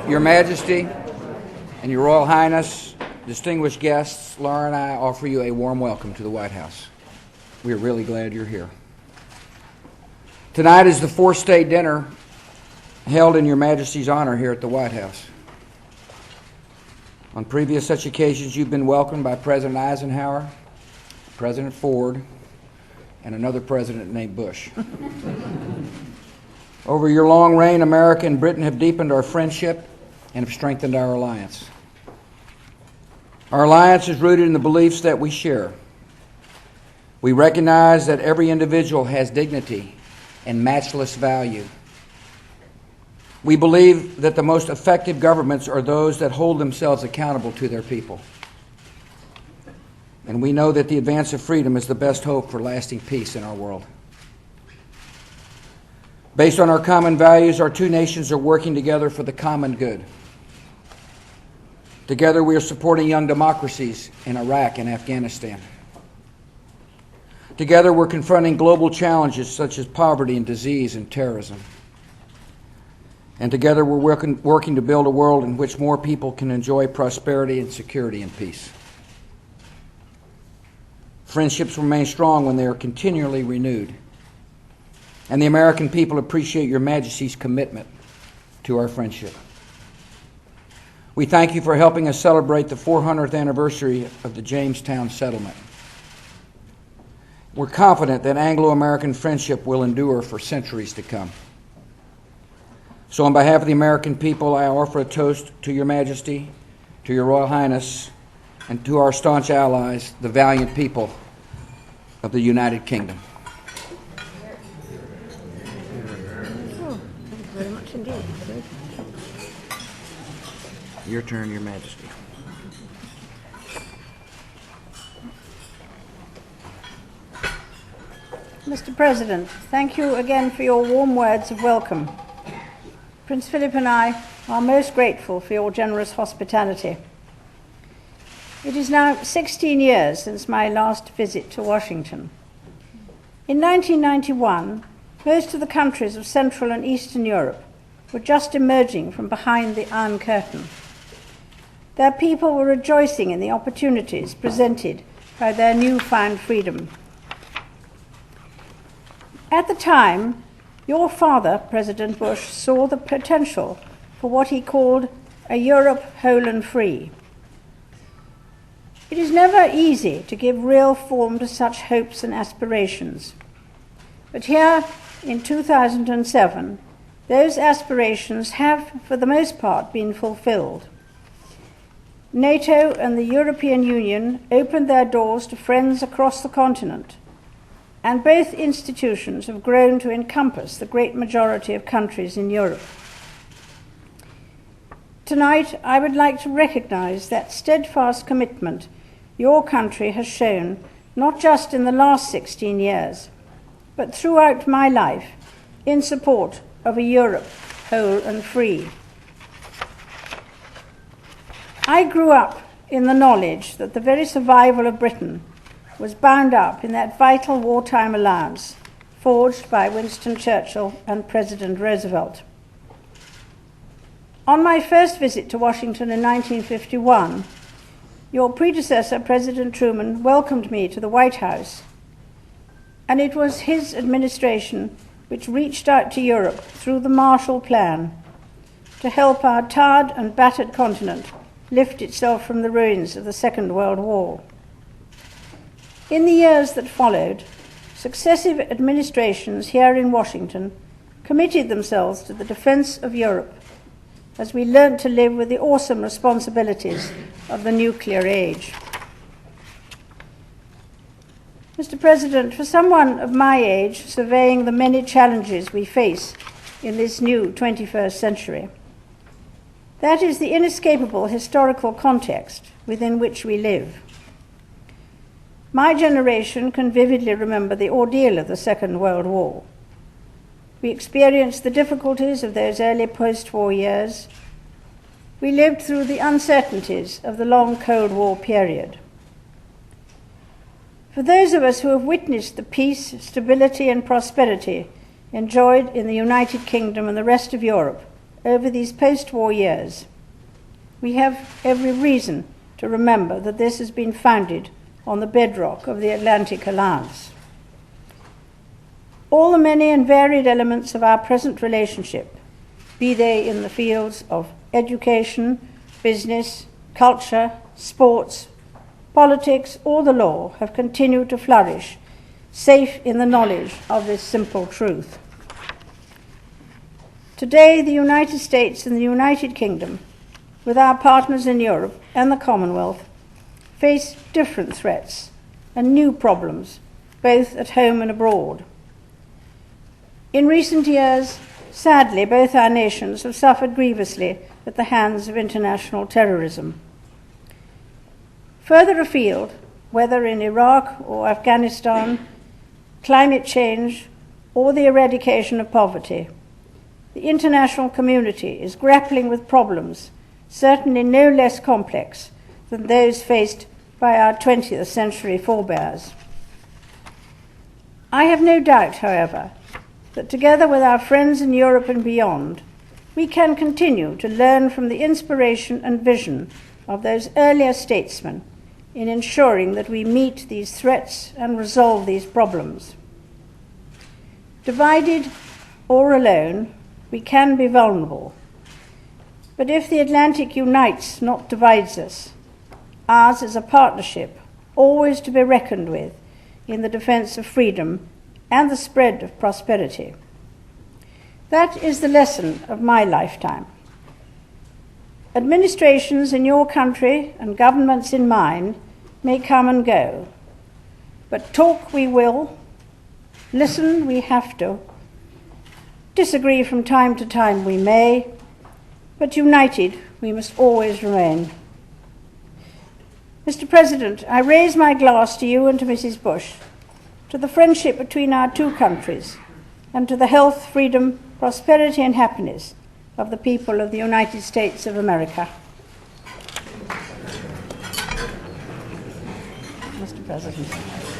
Your Majesty and Your Royal Highness, distinguished guests, Laura and I offer you a warm welcome to the White House. We are really glad you're here. Tonight is the fourth state dinner held in Your Majesty's honor here at the White House. On previous such occasions, you've been welcomed by President Eisenhower, President Ford, and another president named Bush. Over your long reign, America and Britain have deepened our friendship and have strengthened our alliance. Our alliance is rooted in the beliefs that we share. We recognize that every individual has dignity and matchless value. We believe that the most effective governments are those that hold themselves accountable to their people. And we know that the advance of freedom is the best hope for lasting peace in our world. Based on our common values, our two nations are working together for the common good. Together, we are supporting young democracies in Iraq and Afghanistan. Together, we're confronting global challenges such as poverty and disease and terrorism. And together, we're working to build a world in which more people can enjoy prosperity and security and peace. Friendships remain strong when they are continually renewed. And the American people appreciate Your Majesty's commitment to our friendship. We thank you for helping us celebrate the 400th anniversary of the Jamestown settlement. We're confident that Anglo-American friendship will endure for centuries to come. So on behalf of the American people, I offer a toast to Your Majesty, to Your Royal Highness, and to our staunch allies, the valiant people of the United Kingdom. Very much indeed. Your turn, Your Majesty. Mr. President, thank you again for your warm words of welcome. Prince Philip and I are most grateful for your generous hospitality. It is now 16 years since my last visit to Washington. In 1991, most of the countries of Central and Eastern Europe were just emerging from behind the Iron Curtain. Their people were rejoicing in the opportunities presented by their newfound freedom. At the time, your father, President Bush, saw the potential for what he called a Europe whole and free. It is never easy to give real form to such hopes and aspirations. But here, in 2007, those aspirations have, for the most part, been fulfilled. NATO and the European Union opened their doors to friends across the continent, and both institutions have grown to encompass the great majority of countries in Europe. Tonight, I would like to recognize that steadfast commitment your country has shown, not just in the last 16 years, but throughout my life, in support of a Europe whole and free. I grew up in the knowledge that the very survival of Britain was bound up in that vital wartime alliance forged by Winston Churchill and President Roosevelt. On my first visit to Washington in 1951, your predecessor, President Truman, welcomed me to the White House, and it was his administration which reached out to Europe through the Marshall Plan to help our tired and battered continent lift itself from the ruins of the Second World War. In the years that followed, successive administrations here in Washington committed themselves to the defense of Europe as we learned to live with the awesome responsibilities of the nuclear age. Mr. President, for someone of my age surveying the many challenges we face in this new 21st century, that is the inescapable historical context within which we live. My generation can vividly remember the ordeal of the Second World War. We experienced the difficulties of those early post-war years. We lived through the uncertainties of the long Cold War period. For those of us who have witnessed the peace, stability, and prosperity enjoyed in the United Kingdom and the rest of Europe over these post-war years, we have every reason to remember that this has been founded on the bedrock of the Atlantic Alliance. All the many and varied elements of our present relationship, be they in the fields of education, business, culture, sports, politics, or the law, have continued to flourish, safe in the knowledge of this simple truth. Today, the United States and the United Kingdom, with our partners in Europe and the Commonwealth, face different threats and new problems, both at home and abroad. In recent years, sadly, both our nations have suffered grievously at the hands of international terrorism. Further afield, whether in Iraq or Afghanistan, climate change, or the eradication of poverty, the international community is grappling with problems certainly no less complex than those faced by our 20th century forebears. I have no doubt, however, that together with our friends in Europe and beyond, we can continue to learn from the inspiration and vision of those earlier statesmen in ensuring that we meet these threats and resolve these problems. Divided or alone, we can be vulnerable. But if the Atlantic unites, not divides us, ours is a partnership always to be reckoned with in the defense of freedom and the spread of prosperity. That is the lesson of my lifetime. Administrations in your country and governments in mine may come and go, but talk we will, listen we have to, disagree from time to time we may, but united we must always remain. Mr. President, I raise my glass to you and to Mrs. Bush, to the friendship between our two countries, and to the health, freedom, prosperity and happiness of the people of the United States of America. Mr. President.